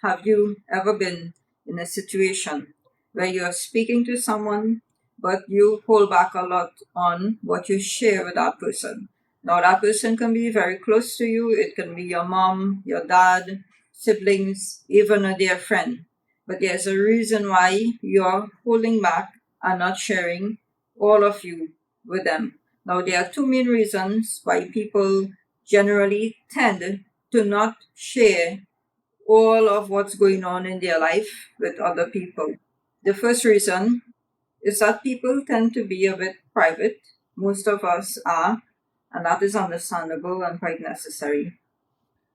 Have you ever been in a situation where you're speaking to someone, but you hold back a lot on what you share with that person? Now, that person can be very close to you. It can be your mom, your dad, siblings, even a dear friend. But there's a reason why you're holding back and not sharing all of you with them. Now, there are two main reasons why people generally tend to not share all of what's going on in their life with other people. The first reason is that people tend to be a bit private. Most of us are, and that is understandable and quite necessary.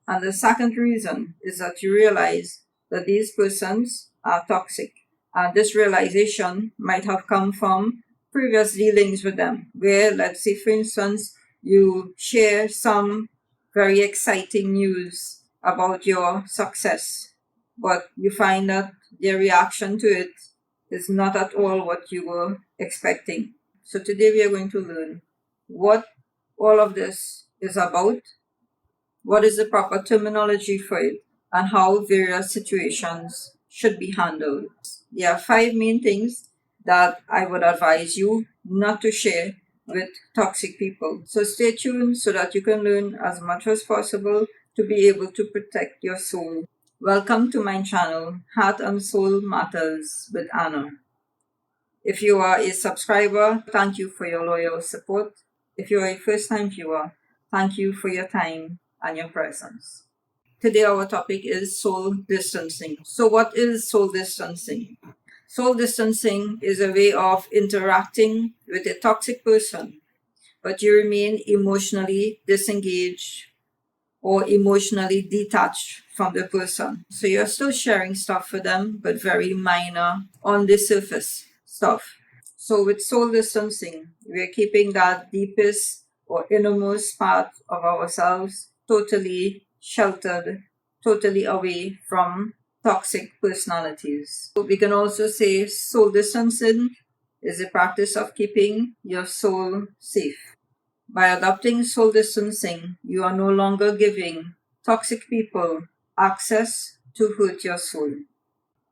And the second reason is that you realize that these persons are toxic. And this realization might have come from previous dealings with them, where, let's say, for instance, you share some very exciting news about your success, but you find that their reaction to it is not at all what you were expecting. So today we are going to learn what all of this is about, what is the proper terminology for it, and how various situations should be handled. There are 5 main things that I would advise you not to share with toxic people. So stay tuned so that you can learn as much as possible to be able to protect your soul. Welcome to my channel, Heart and Soul Matters with Anna. If you are a subscriber, thank you for your loyal support. If you are a first-time viewer, thank you for your time and your presence. Today our topic is soul distancing. So what is soul distancing? Soul distancing is a way of interacting with a toxic person, but you remain emotionally disengaged or emotionally detached from the person. So you're still sharing stuff with them, but very minor on the surface stuff. So with soul distancing, we're keeping that deepest or innermost part of ourselves totally sheltered, totally away from toxic personalities. So we can also say soul distancing is the practice of keeping your soul safe. By adopting soul distancing, you are no longer giving toxic people access to hurt your soul.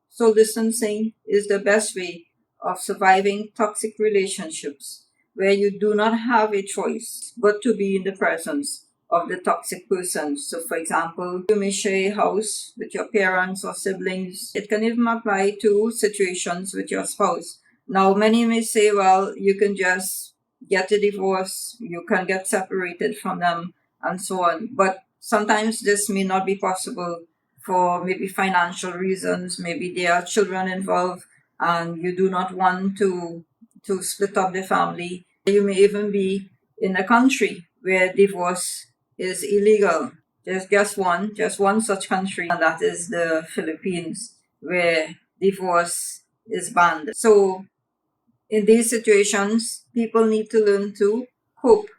Soul distancing is the best way of surviving toxic relationships where you do not have a choice but to be in the presence of the toxic person. So, for example, you may share a house with your parents or siblings. It can even apply to situations with your spouse. Now, many may say, well, you can just get a divorce, you can get separated from them, and so on. But sometimes this may not be possible for maybe financial reasons. Maybe there are children involved and you do not want to split up the family. You may even be in a country where divorce is illegal. There's just one such country, and that is the Philippines, where divorce is banned. So in these situations, people need to learn to cope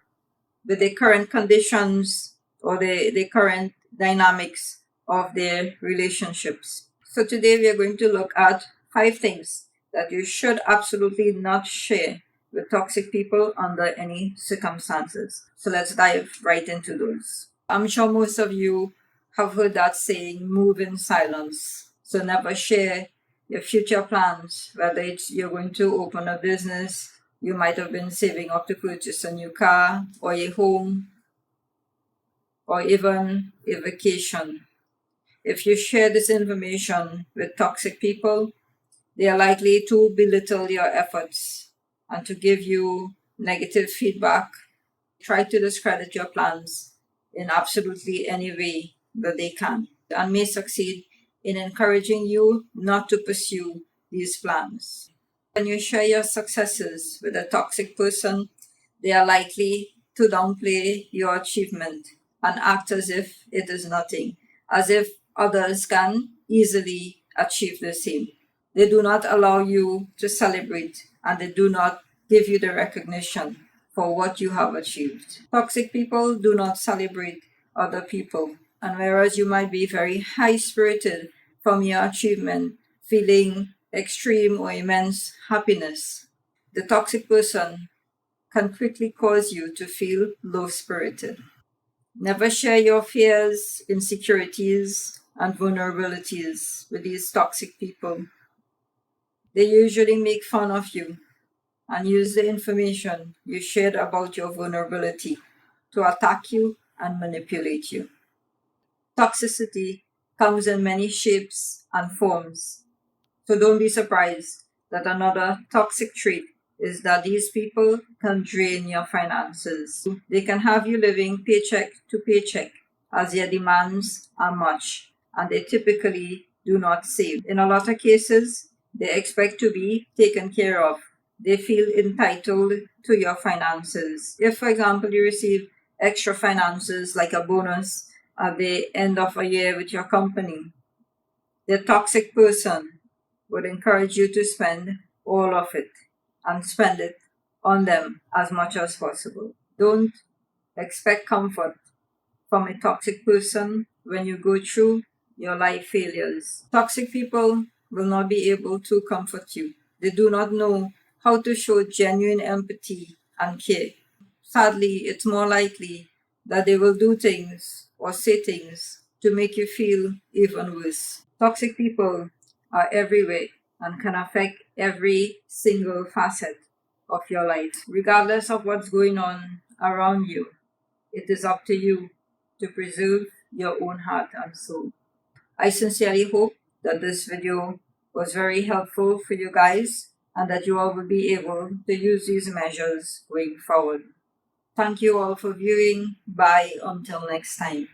with the current conditions or the current dynamics of their relationships. So today we are going to look at 5 things that you should absolutely not share with toxic people under any circumstances. So let's dive right into those. I'm sure most of you have heard that saying, move in silence. So never share your future plans, whether it's you're going to open a business, you might have been saving up to purchase a new car or a home or even a vacation. If you share this information with toxic people, they are likely to belittle your efforts and to give you negative feedback, try to discredit your plans in absolutely any way that they can, and may succeed in encouraging you not to pursue these plans. When you share your successes with a toxic person, they are likely to downplay your achievement and act as if it is nothing, as if others can easily achieve the same. They do not allow you to celebrate, and they do not give you the recognition for what you have achieved. Toxic people do not celebrate other people, and whereas you might be very high-spirited from your achievement, feeling extreme or immense happiness, the toxic person can quickly cause you to feel low-spirited. Never share your fears, insecurities, and vulnerabilities with these toxic people. They usually make fun of you and use the information you shared about your vulnerability to attack you and manipulate you. Toxicity comes in many shapes and forms, so don't be surprised that another toxic trait is that these people can drain your finances. They can have you living paycheck to paycheck as their demands are much, and they typically do not save. In a lot of cases, they expect to be taken care of. They feel entitled to your finances. If, for example, you receive extra finances like a bonus at the end of a year with your company, the toxic person would encourage you to spend all of it and spend it on them as much as possible. Don't expect comfort from a toxic person when you go through your life failures. Toxic people will not be able to comfort you. They do not know how to show genuine empathy and care. Sadly, it's more likely that they will do things or say things to make you feel even worse. Toxic people are everywhere and can affect every single facet of your life. Regardless of what's going on around you, it is up to you to preserve your own heart and soul. I sincerely hope that this video was very helpful for you guys and that you all will be able to use these measures going forward. Thank you all for viewing. Bye until next time.